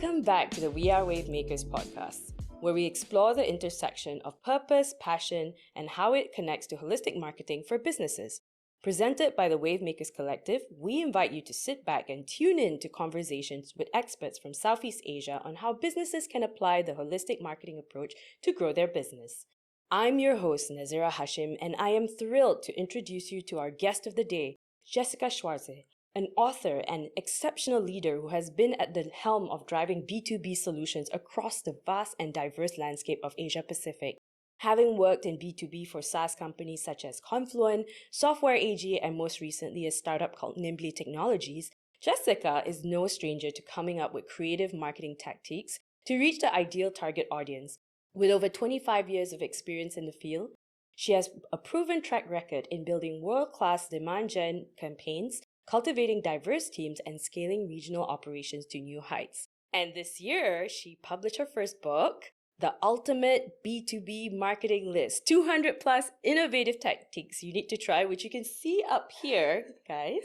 Welcome back to the We Are Wave Makers podcast, where we explore the intersection of purpose, passion, and how it connects to holistic marketing for businesses. Presented by the Wave Makers Collective, we invite you to sit back and tune in to conversations with experts from Southeast Asia on how businesses can apply the holistic marketing approach to grow their business. I'm your host, Nazira Hashim, and I am thrilled to introduce you to our guest of the day, Jessica Schwarze, an author and exceptional leader who has been at the helm of driving B2B solutions across the vast and diverse landscape of Asia Pacific. Having worked in B2B for SaaS companies such as Confluent, Software AG, and most recently a startup called Nimbly Technologies, Jessica is no stranger to coming up with creative marketing tactics to reach the ideal target audience. With over 25 years of experience in the field, she has a proven track record in building world-class demand gen campaigns, cultivating diverse teams, and scaling regional operations to new heights. And this year, she published her first book, The Ultimate B2B Marketing List, 200 plus innovative tactics you need to try, which you can see up here, guys.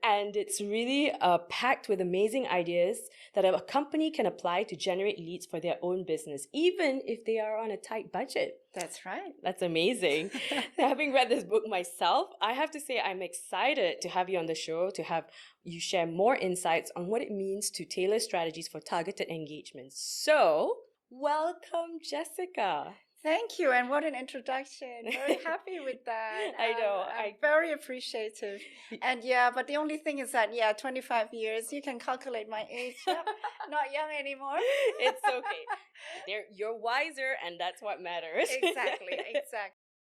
And it's really packed with amazing ideas that a company can apply to generate leads for their own business, even if they are on a tight budget. That's right. That's amazing. Having read this book myself, I have to say I'm excited to have you on the show, to have you share more insights on what it means to tailor strategies for targeted engagements. So, welcome, Jessica. Thank you, and what an introduction. Very happy with that. I know. I'm very appreciative. And but the only thing is that, 25 years, you can calculate my age. Yep, not young anymore. It's okay. You're wiser, and that's what matters. Exactly.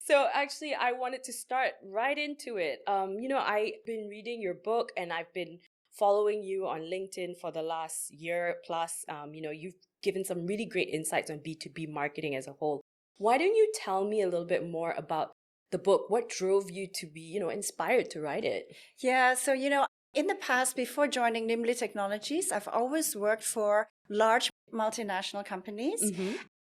So actually, I wanted to start right into it. I've been reading your book, and I've been following you on LinkedIn for the last year plus. You've given some really great insights on B2B marketing as a whole. Why don't you tell me a little bit more about the book? What drove you to be, inspired to write it? Yeah, so, in the past, before joining Nimbly Technologies, I've always worked for large multinational companies,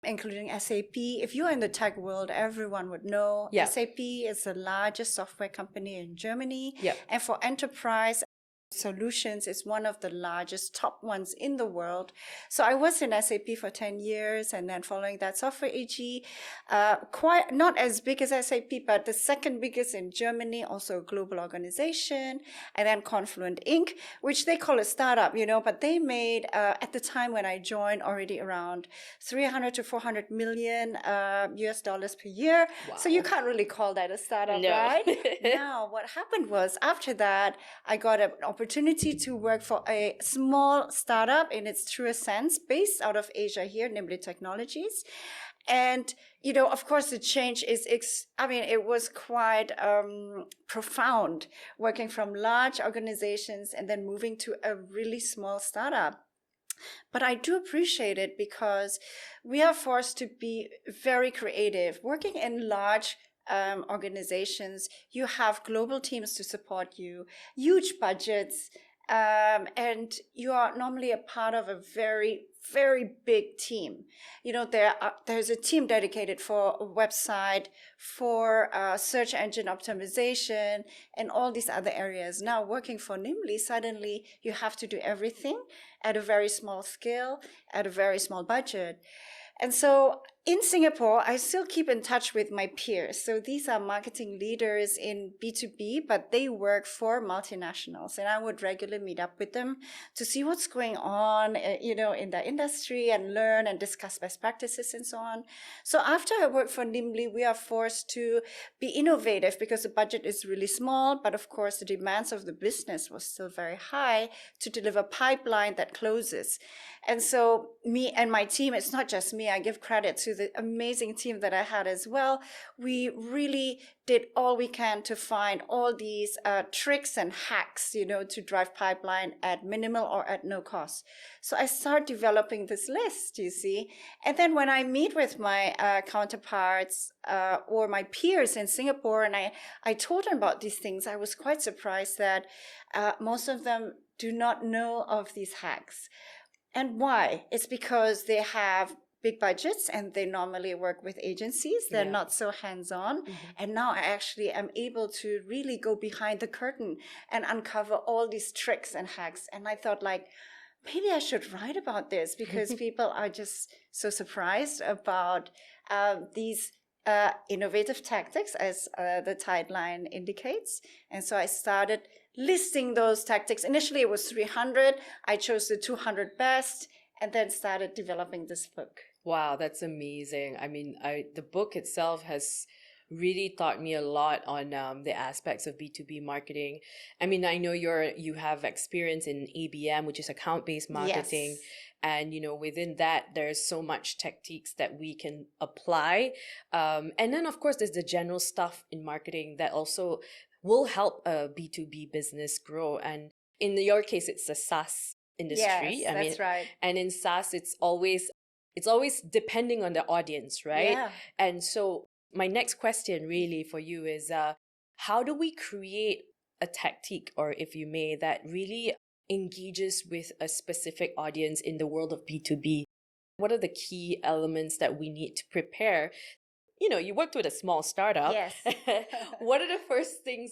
including SAP. If you're in the tech world, everyone would know SAP is the largest software company in Germany. Yep. And for enterprise solutions, it's one of the largest top ones in the world. So I was in SAP for 10 years, and then following that Software AG, quite not as big as SAP, but the second biggest in Germany, also a global organization, and then Confluent Inc., which they call a startup, but they made, at the time when I joined, already around 300 to 400 million US dollars per year. Wow. So you can't really call that a startup, no. Right? Now, what happened was, after that, I got an opportunity to work for a small startup in its truest sense, based out of Asia here, Nimbly Technologies. And, of course, the change is, it was quite profound, working from large organizations and then moving to a really small startup. But I do appreciate it because we are forced to be very creative. Working in large organizations, you have global teams to support you, huge budgets, and you are normally a part of a very, very big team. There's a team dedicated for a website, for search engine optimization, and all these other areas. Now, working for Nimbly, suddenly you have to do everything at a very small scale, at a very small budget. And so in Singapore, I still keep in touch with my peers. So these are marketing leaders in B2B, but they work for multinationals. And I would regularly meet up with them to see what's going on, in the industry, and learn and discuss best practices and so on. So after I worked for Nimbly, we are forced to be innovative because the budget is really small. But of course, the demands of the business was still very high to deliver pipeline that closes. And so me and my team, it's not just me, I give credit to the amazing team that I had as well. We really did all we can to find all these tricks and hacks, to drive pipeline at minimal or at no cost. So I start developing this list, you see. And then when I meet with my counterparts or my peers in Singapore, and I told them about these things, I was quite surprised that most of them do not know of these hacks. And why? It's because they have big budgets and they normally work with agencies. They're not so hands-on. And now I actually am able to really go behind the curtain and uncover all these tricks and hacks. And I thought, maybe I should write about this because people are just so surprised about these innovative tactics, as the tagline indicates. And so I started listing those tactics. Initially, it was 300. I chose the 200 best and then started developing this book. Wow, that's amazing. I mean, the book itself has really taught me a lot on the aspects of B2B marketing. I mean, I know you have experience in ABM, which is account-based marketing. Yes. And, within that, there's so much techniques that we can apply. And then, of course, there's the general stuff in marketing that also will help a B2B business grow. And in your case, it's the SaaS industry. Yes, that's right. And in SaaS, it's always depending on the audience, right? Yeah. And so my next question really for you is how do we create a tactic, or if you may, that really engages with a specific audience in the world of B2B? What are the key elements that we need to prepare? You worked with a small startup. Yes. What are the first things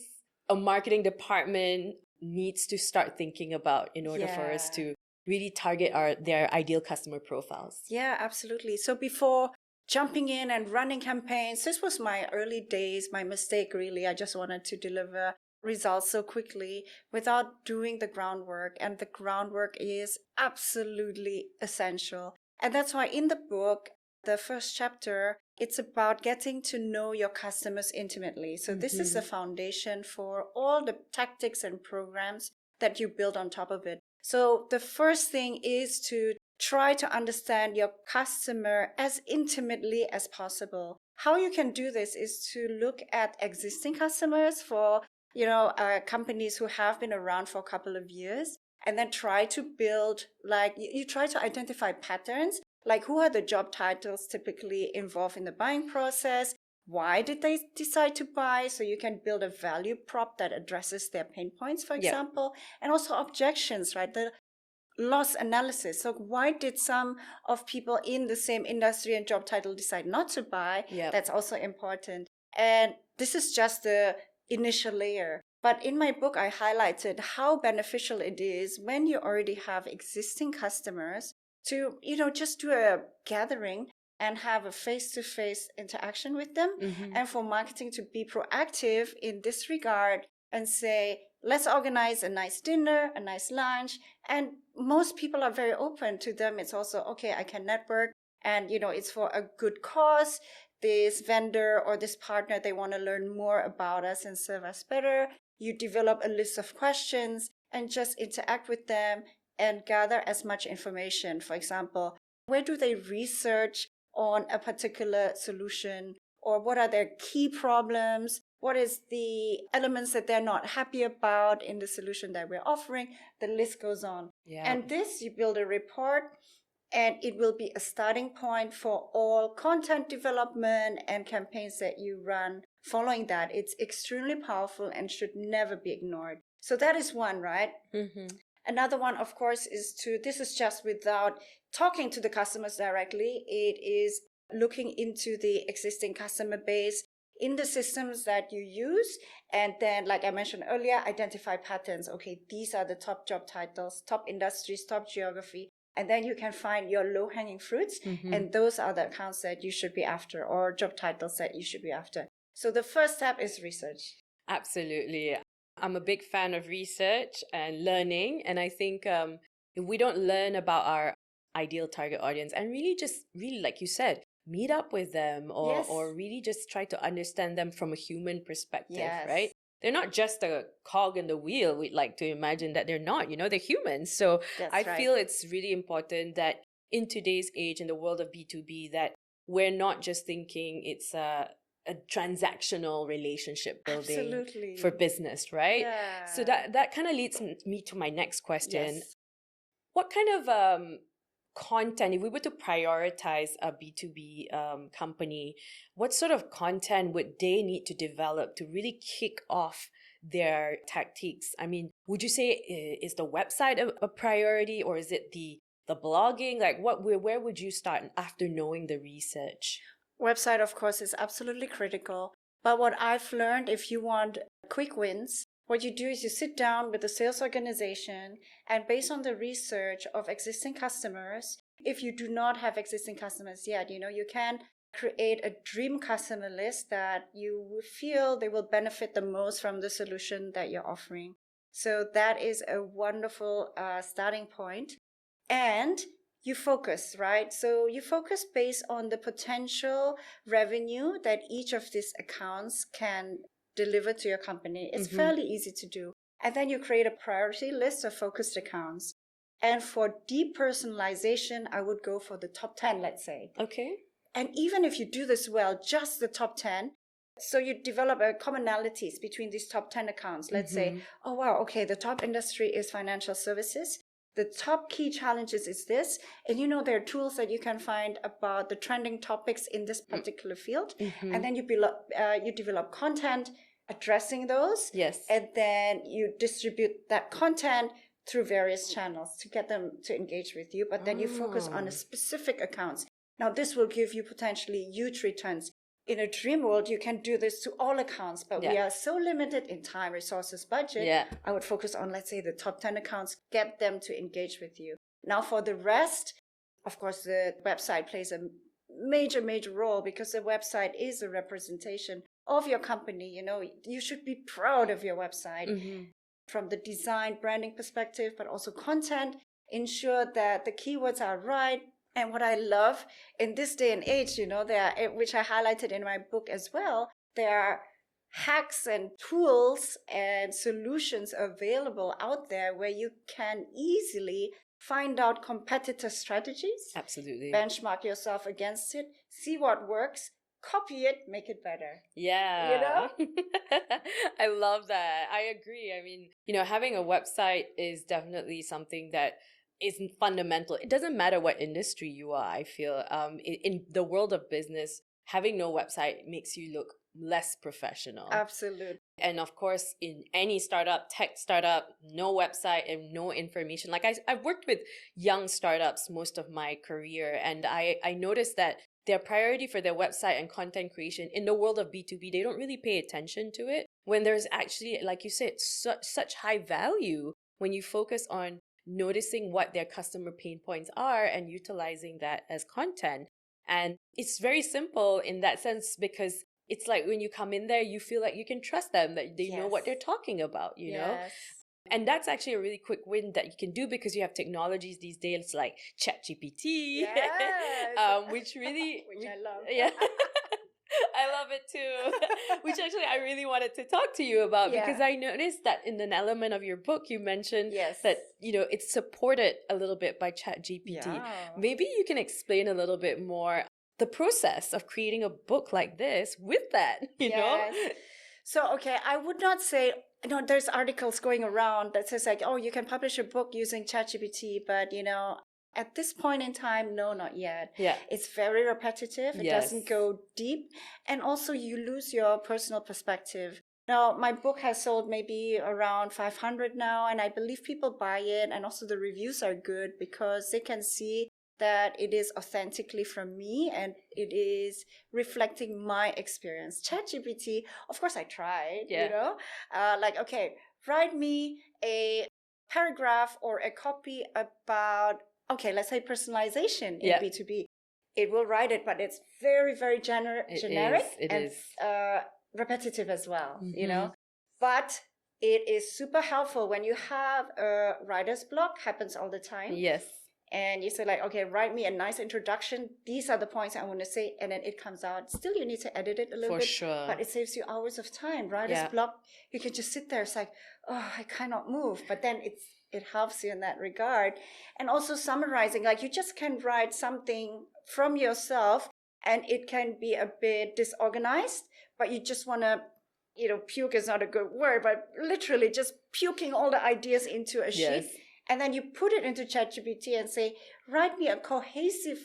a marketing department needs to start thinking about in order for us to really target their ideal customer profiles? Yeah, absolutely. So before jumping in and running campaigns, this was my early days, my mistake really. I just wanted to deliver results so quickly without doing the groundwork. And the groundwork is absolutely essential. And that's why in the book, the first chapter, it's about getting to know your customers intimately. So this is the foundation for all the tactics and programs that you build on top of it. So the first thing is to try to understand your customer as intimately as possible. How you can do this is to look at existing customers for, companies who have been around for a couple of years, and then try to build, you try to identify patterns, like who are the job titles typically involved in the buying process? Why did they decide to buy? So you can build a value prop that addresses their pain points, for example, and also objections, right? The loss analysis. So why did some of people in the same industry and job title decide not to buy? That's also important. And this is just the initial layer. But in my book, I highlighted how beneficial it is when you already have existing customers to, just do a gathering and have a face-to-face interaction with them. And for marketing to be proactive in this regard and say, let's organize a nice dinner, a nice lunch. And most people are very open to them. It's also, okay, I can network and, it's for a good cause. This vendor or this partner, they want to learn more about us and serve us better. You develop a list of questions and just interact with them and gather as much information. For example, where do they research on a particular solution, or what are their key problems? What is the elements that they're not happy about in the solution that we're offering? The list goes on. And this, you build a report, and it will be a starting point for all content development and campaigns that you run. Following that, it's extremely powerful and should never be ignored. So that is one, right? Another one, of course, this is just without talking to the customers directly. It is looking into the existing customer base in the systems that you use. And then, like I mentioned earlier, identify patterns. Okay, these are the top job titles, top industries, top geography. And then you can find your low-hanging fruits. And those are the accounts that you should be after, or job titles that you should be after. So the first step is research. Absolutely. I'm a big fan of research and learning. And I think if we don't learn about our ideal target audience and really, like you said, meet up with them or really just try to understand them from a human perspective, right? They're not just a cog in the wheel. We'd like to imagine that they're not, they're humans. So I feel it's really important that in today's age, in the world of B2B, that we're not just thinking it's a transactional relationship building for business, right? So that kind of leads me to my next question. What kind of content, if we were to prioritize a B2B company, what sort of content would they need to develop to really kick off their tactics? I mean, would you say is the website a priority, or is it the blogging? Like where would you start after knowing the research? Website, of course, is absolutely critical. But what I've learned, if you want quick wins, what you do is you sit down with the sales organization, and based on the research of existing customers, if you do not have existing customers yet, you can create a dream customer list that you feel they will benefit the most from the solution that you're offering. So that is a wonderful starting point. And you focus, right? So you focus based on the potential revenue that each of these accounts can deliver to your company. It's fairly easy to do. And then you create a priority list of focused accounts. And for depersonalization, I would go for the top 10, let's say. Okay. And even if you do this well, just the top 10, so you develop a commonalities between these top 10 accounts. Let's say, oh, wow, okay, the top industry is financial services. The top key challenges is this. And there are tools that you can find about the trending topics in this particular field. And then you develop content addressing those. Yes. And then you distribute that content through various channels to get them to engage with you. But then you focus on a specific accounts. Now, this will give you potentially huge returns. In a dream world, you can do this to all accounts, but we are so limited in time, resources, budget. I would focus on, let's say, the top 10 accounts, get them to engage with you. Now, for the rest, of course, the website plays a major, major role because the website is a representation of your company. You should be proud of your website from the design, branding perspective, but also content. Ensure that the keywords are right. And what I love in this day and age, which I highlighted in my book as well, there are hacks and tools and solutions available out there where you can easily find out competitor strategies. Absolutely. Benchmark yourself against it, see what works, copy it, make it better. Yeah. I love that. I agree. I mean, having a website is definitely something that isn't fundamental. It doesn't matter what industry you are, I feel. In the world of business, having no website makes you look less professional. Absolutely. And of course, in any startup, tech startup, no website and no information. Like I've worked with young startups most of my career, and I noticed that their priority for their website and content creation in the world of B2B, they don't really pay attention to it when there's actually, like you said, such high value when you focus on noticing what their customer pain points are and utilizing that as content. And it's very simple in that sense because it's like when you come in there, you feel like you can trust them, that they know what they're talking about, you know? And that's actually a really quick win that you can do because you have technologies these days like ChatGPT, which really... which I love. Yeah. I love it too. Which actually I really wanted to talk to you about because I noticed that in an element of your book you mentioned that it's supported a little bit by ChatGPT. Maybe you can explain a little bit more the process of creating a book like this with that, you know? So, okay, I would not say, there's articles going around that says like, oh, you can publish a book using ChatGPT, but at this point in time, no, not yet. It's very repetitive. It doesn't go deep. And also you lose your personal perspective. Now, my book has sold maybe around 500 now, and I believe people buy it. And also the reviews are good because they can see that it is authentically from me and it is reflecting my experience. ChatGPT, of course, I tried, like, okay, write me a paragraph or a copy about, okay, let's say personalization in B2B. It will write it, but it's very, very generic and repetitive as well, But it is super helpful when you have a writer's block, happens all the time. And you say like, okay, write me a nice introduction. These are the points I want to say. And then it comes out. Still, you need to edit it a little bit. But it saves you hours of time. Writer's block, you can just sit there. It's like, oh, I cannot move. But then it helps you in that regard. And also summarizing, like you just can write something from yourself and it can be a bit disorganized, but you just want to, puke is not a good word, but literally just puking all the ideas into a sheet. And then you put it into ChatGPT and say, write me a cohesive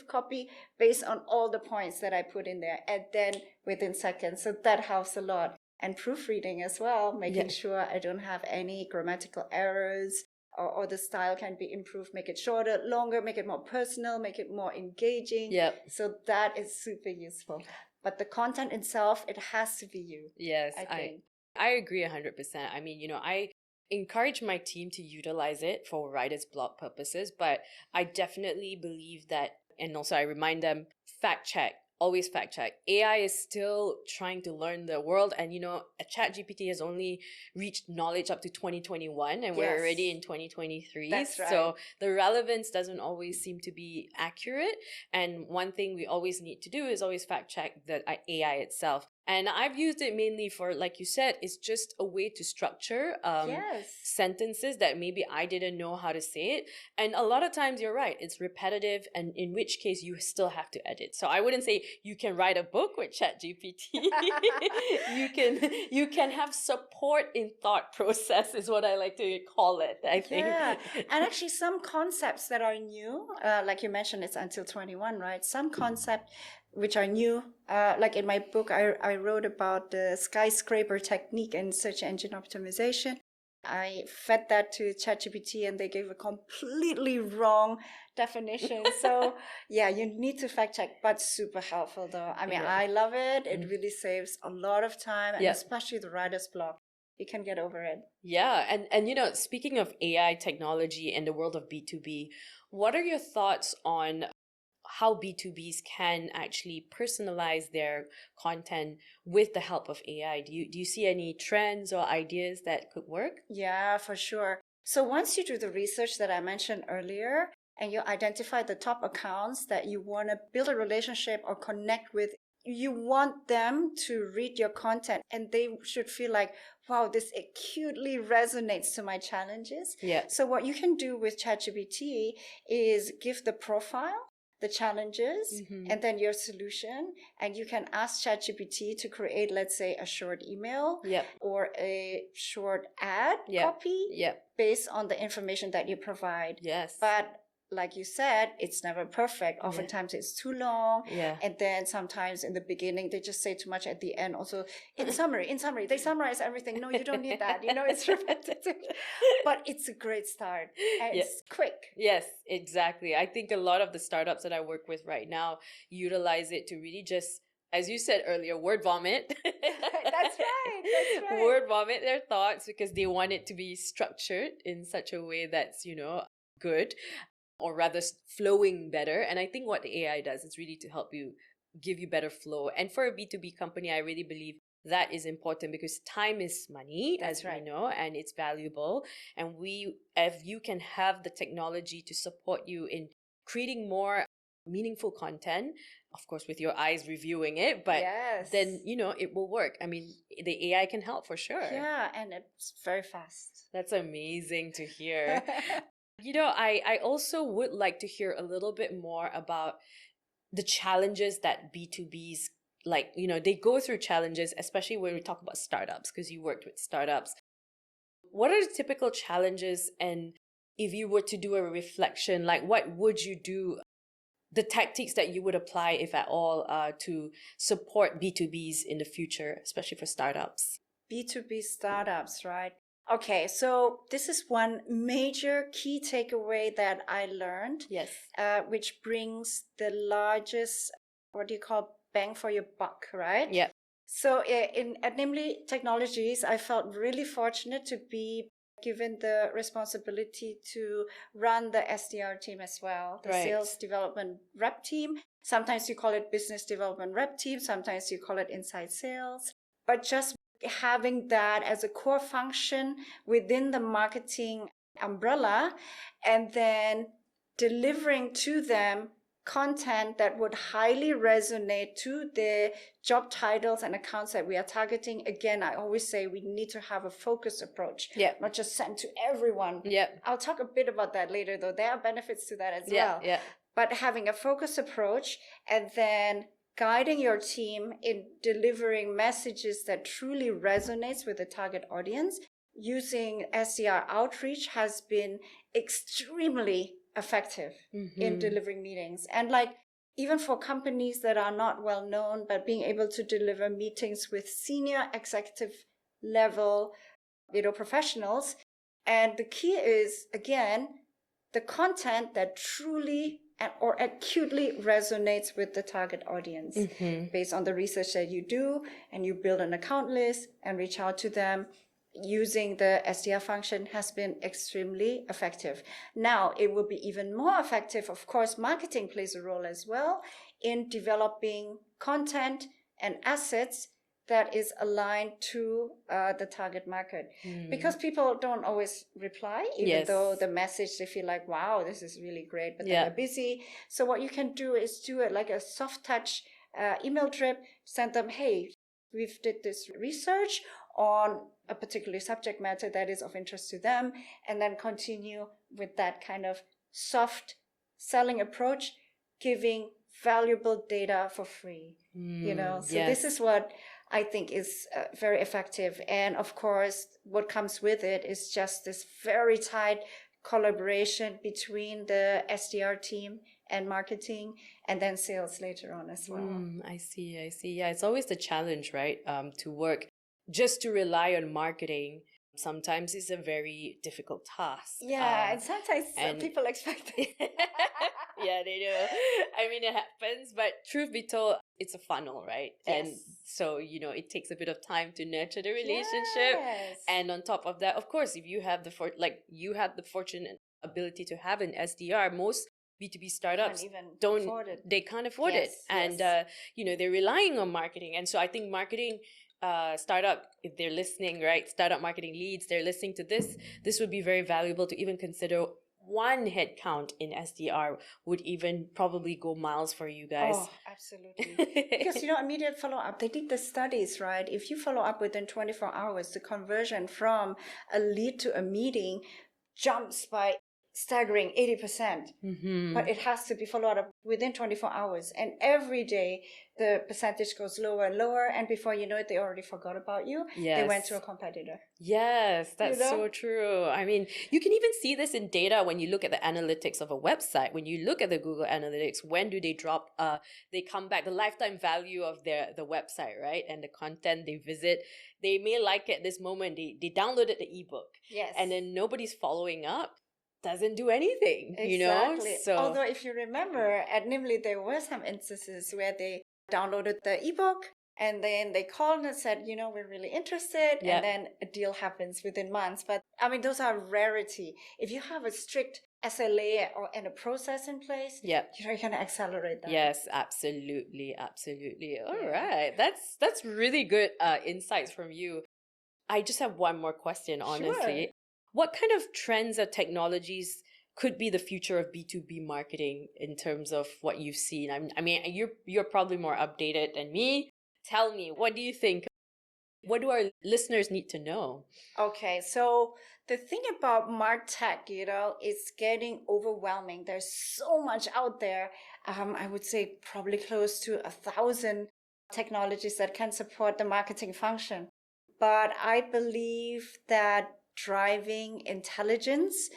copy based on all the points that I put in there. And then within seconds. So that helps a lot. And proofreading as well, making sure I don't have any grammatical errors or the style can be improved, make it shorter, longer, make it more personal, make it more engaging. So that is super useful. But the content itself, it has to be you. Yes, I think. I agree 100%. I mean, I encourage my team to utilize it for writer's block purposes, but I definitely believe that, and also I remind them, fact check. Always fact check. AI is still trying to learn the world, and a chat GPT has only reached knowledge up to 2021, and we're already Yes, in 2023. that's right. So the relevance doesn't always seem to be accurate. And one thing we always need to do is always fact check the AI itself. And I've used it mainly for, like you said, it's just a way to structure Yes. sentences that maybe I didn't know how to say it. And a lot of times you're right, it's repetitive, and in which case you still have to edit. So I wouldn't say you can write a book with ChatGPT. you can have support in thought process is what I like to call it, I think. Yeah, and actually some concepts that are new, like you mentioned, it's until 21, right? Some concepts which are new, like in my book, I wrote about the skyscraper technique in search engine optimization. I fed that to ChatGPT and they gave a completely wrong definition. So yeah, you need to fact check, but super helpful though. I mean, Yeah. I love it. It really saves a lot of time, and Yeah. especially the writer's block. You can get over it. Yeah, and speaking of AI technology and the world of B2B, what are your thoughts on how B2Bs can actually personalize their content with the help of AI? Do you see any trends or ideas that could work? Yeah, for sure. So once you do the research that I mentioned earlier and you identify the top accounts that you want to build a relationship or connect with, you want them to read your content and they should feel like, wow, this acutely resonates to my challenges. Yeah. So what you can do with ChatGPT is give the profile, the challenges, and then your solution. And you can ask ChatGPT to create, let's say, a short email Yep. or a short ad copy based on the information that you provide. Yes. But like you said, it's never perfect. Oftentimes it's too long. Yeah. And then sometimes in the beginning, they just say too much at the end. Also, in summary, they summarize everything. No, you don't need that. It's repetitive. But it's a great start. And it's quick. Yes, exactly. I think a lot of the startups that I work with right now utilize it to really just, as you said earlier, word vomit. That's right. Word vomit their thoughts because they want it to be structured in such a way that's, good, or rather flowing better. And I think what the AI does is really to help you, give you better flow. And for a B2B company, I really believe that is important because time is money, as we know, and it's valuable. And if you can have the technology to support you in creating more meaningful content, of course, with your eyes reviewing it, but then, it will work. I mean, the AI can help for sure. Yeah, and it's very fast. That's amazing to hear. I also would like to hear a little bit more about the challenges that B2Bs, they go through challenges, especially when we talk about startups, because you worked with startups. What are the typical challenges? And if you were to do a reflection, what would you do? The tactics that you would apply, if at all, to support B2Bs in the future, especially for startups? B2B startups, right? Okay, so this is one major key takeaway that I learned. Yes. Which brings the largest, what do you call, bang for your buck, right? Yeah. So at Nimble Technologies, I felt really fortunate to be given the responsibility to run the SDR team as well, the sales development rep team. Sometimes you call it business development rep team, sometimes you call it inside sales. But just having that as a core function within the marketing umbrella, and then delivering to them content that would highly resonate to the job titles and accounts that we are targeting. Again, I always say we need to have a focused approach, not just send to everyone. I'll talk a bit about that later, though. There are benefits to that as well. But having a focused approach and then guiding your team in delivering messages that truly resonates with the target audience using SDR outreach has been extremely effective in delivering meetings. And even for companies that are not well known, but being able to deliver meetings with senior executive level, professionals. And the key is, again, the content that truly or acutely resonates with the target audience based on the research that you do, and you build an account list and reach out to them using the SDR function has been extremely effective. Now, it will be even more effective. Of course, marketing plays a role as well in developing content and assets that is aligned to the target market. Because people don't always reply, even though the message, they feel like, wow, this is really great, but they're busy. So what you can do is do it like a soft touch email drip, send them, hey, we've did this research on a particular subject matter that is of interest to them, and then continue with that kind of soft selling approach, giving valuable data for free. So this is what I think is very effective. And of course, what comes with it is just this very tight collaboration between the SDR team and marketing, and then sales later on as well. I see. Yeah, it's always the challenge, right? To work just to rely on marketing. Sometimes it's a very difficult task. Yeah, and sometimes people expect it. Yeah, they do. I mean, it happens, but truth be told, it's a funnel, right? Yes. And so, it takes a bit of time to nurture the relationship. Yes. And on top of that, of course, if you have you have the fortunate ability to have an SDR, most B2B startups they can't afford it. And, they're relying on marketing. And so I think marketing startup, if they're listening, right, startup marketing leads, they're listening to this would be very valuable to even consider. One headcount in SDR would even probably go miles for you guys. Oh, absolutely. Because, immediate follow-up, they did the studies, right? If you follow up within 24 hours, the conversion from a lead to a meeting jumps by staggering 80%. But it has to be followed up within 24 hours. And every day, the percentage goes lower and lower. And before you know it, they already forgot about you. Yes. They went to a competitor. Yes, that's so true. I mean, you can even see this in data when you look at the analytics of a website. When you look at the Google Analytics, when do they drop? They come back, the lifetime value of the website, right? And the content they visit. They may like it at this moment. They downloaded the ebook. Yes. And then nobody's following up. Doesn't do anything, Exactly. So, although if you remember, at Nimble, there were some instances where they downloaded the ebook and then they called and said, we're really interested. Yep. And then a deal happens within months. But I mean, those are rarity. If you have a strict SLA and a process in place, you're going to accelerate that. Yes, absolutely. All right. That's really good insights from you. I just have one more question, honestly. Sure. What kind of trends or technologies could be the future of B2B marketing in terms of what you've seen? I mean, you're probably more updated than me. Tell me, what do you think? What do our listeners need to know? Okay, so the thing about MarTech, is getting overwhelming. There's so much out there. I would say probably close to 1,000 technologies that can support the marketing function. But I believe that driving intelligence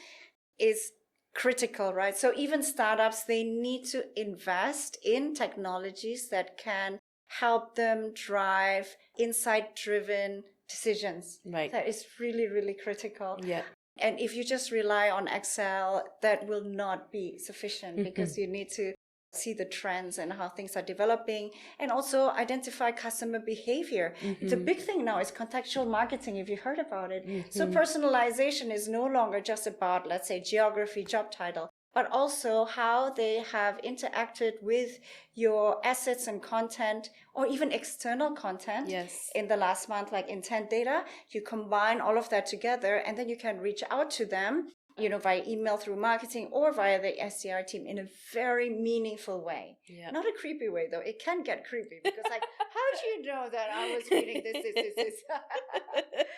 is critical, right? So even startups, they need to invest in technologies that can help them drive insight-driven decisions. Right. That is really, really critical. Yeah. And if you just rely on Excel, that will not be sufficient because you need to see the trends and how things are developing, and also identify customer behavior. It's a big thing now. It's contextual marketing, if you heard about it. So personalization is no longer just about, let's say, geography, job title, but also how they have interacted with your assets and content, or even external content in the last month, like intent data. You combine all of that together, and then you can reach out to them via email, through marketing, or via the SDR team in a very meaningful way. Yeah. Not a creepy way, though. It can get creepy because, like, how do you know that I was reading this?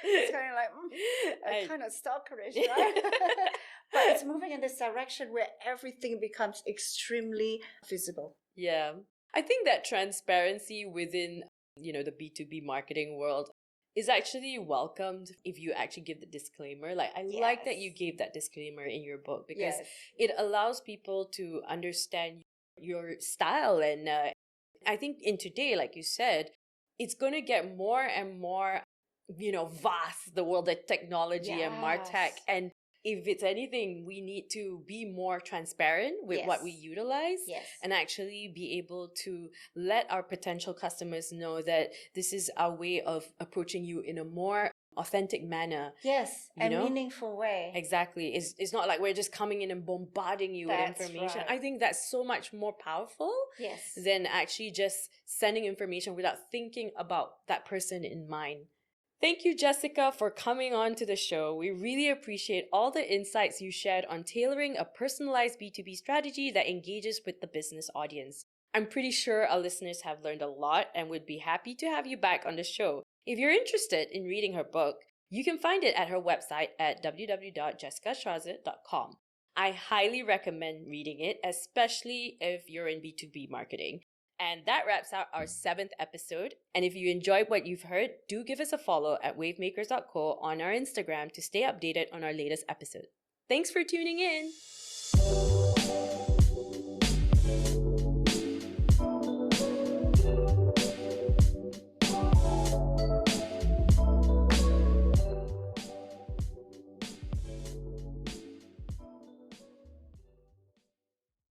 It's kind of like, kind of stalkerish, right? But it's moving in this direction where everything becomes extremely visible. Yeah. I think that transparency within, the B2B marketing world is actually welcomed if you actually give the disclaimer. Like, I like that you gave that disclaimer in your book because it allows people to understand your style. And I think in today, like you said, it's going to get more and more, vast, the world of technology and MarTech. And if it's anything, we need to be more transparent with what we utilize and actually be able to let our potential customers know that this is our way of approaching you in a more authentic manner. Yes, a meaningful way. Exactly. It's not like we're just coming in and bombarding you with information. Right. I think that's so much more powerful than actually just sending information without thinking about that person in mind. Thank you, Jessica, for coming on to the show. We really appreciate all the insights you shared on tailoring a personalized B2B strategy that engages with the business audience. I'm pretty sure our listeners have learned a lot and would be happy to have you back on the show. If you're interested in reading her book, you can find it at her website at www.jessicaschwarze.com. I highly recommend reading it, especially if you're in B2B marketing. And that wraps out our 7th episode. And if you enjoyed what you've heard, do give us a follow at wavemakers.co on our Instagram to stay updated on our latest episode. Thanks for tuning in.